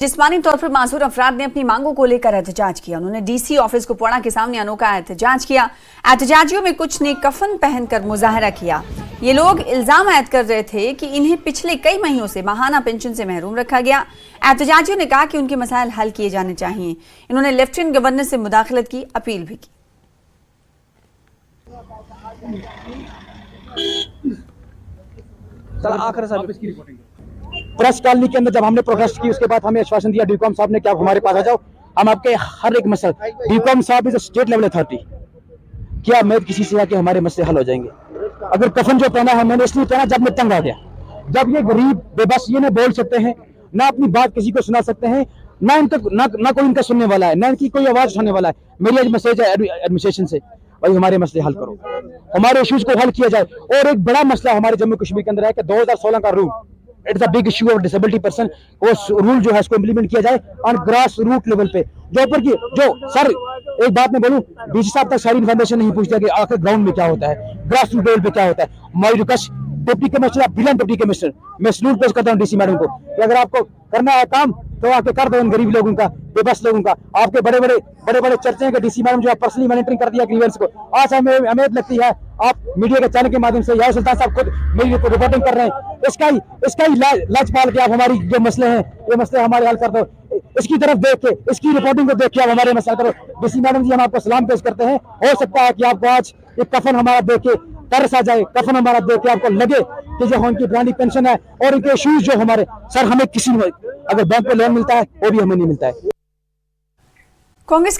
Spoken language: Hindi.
जिस्मानी तौर पर मासूर अफराद ने अपनी मांगों को लेकर एहतजाज किया। उन्होंने डीसी ऑफिस कुपवाड़ा के सामने अनोखा एहतजाज किया। एहतजाजियों में कुछ ने कफन पहनकर मुजाहरा किया। ये लोग इल्जाम आयद कर रहे थे कि इन्हें पिछले कई महीनों से माहाना पेंशन से महरूम रखा गया। एहतजाजियों ने कहा कि उनके मसाइल हल किए जाने चाहिए। इन्होंने लेफ्टिनेंट गवर्नर से मुदाखलत की अपील भी की। प्रेस कॉलोनी के अंदर जब हमने प्रोटेस्ट की, उसके बाद हमें आश्वासन दिया डीकॉम साहब ने कि आप हमारे पास आ जाओ, हम आपके हर एक मसला, डीकॉम साहब इज स्टेट लेवल अथॉरिटी, क्या उम्मीद किसी से कि हमारे मसले हल हो जाएंगे। अगर कफन जो पहना है मैंने इसलिए पहना जब मैं तंग आ गया, जब ये गरीब बेबस ये ना बोल सकते हैं, ना अपनी बात किसी को सुना सकते हैं, ना इनका ना कोई इनका सुनने वाला है, ना इनकी कोई आवाज उठाने वाला है। मेरी आज मैसेज है एडमिनिस्ट्रेशन से, भाई हमारे मसले हल करो, हमारे इश्यूज को हल किया जाए। और एक बड़ा मसला हमारे जम्मू कश्मीर के अंदर है कि 2016 का rule, it's a big issue of disability person, वो रूल जो है उसको इंप्लीमेंट किया जाए ऑन ग्रास रूट लेवल पे। जो ऊपर की जो सर एक बात मैं बोलूं, डीसी साहब तक सारी इन्फॉर्मेशन नहीं पूछता कि आखिर ग्राउंड में क्या होता है, ग्रास रूट लेवल पे क्या होता है। माय रिक्वेस्ट डिप्टी कमिश्नर, बिलन डिप्टी कमिश्नर, मैं सैल्यूट पेश करता हूं डीसी मैडम को कि अगर आपको करना है काम तो आके कर दो इन गरीब लोगों का, बेबस लोगों का। आपके बड़े बड़े चर्चे हैं कि डीसी मैडम जो है पर्सनली मॉनिटरिंग कर दिया ग्रीवेंस को। आज हमें उम्मीद लगती है आप मीडिया के चैनल के माध्यम से या सुल्तान साहब खुद मेरी रिपोर्टिंग कर रहे हैं, इसका ही लाज पाल के आप हमारी जो मसले हैं ये मसले हमारे हल कर दो। इसकी तरफ देख के, इसकी रिपोर्टिंग को देख के आप हमारे मसला करो। डीसी मैडम जी हम आपको सलाम पेश करते हैं। हो सकता है कि आपको आज एक कफन हमारा देख के तरस आ जाए, कफन हमारा देख के आपको लगे कि जो उनकी पुरानी पेंशन है और इनके इश्यूज जो हमारे सर, हमें किसी अगर बैंक पे लोन मिलता है वो भी हमें नहीं मिलता है। कांग्रेस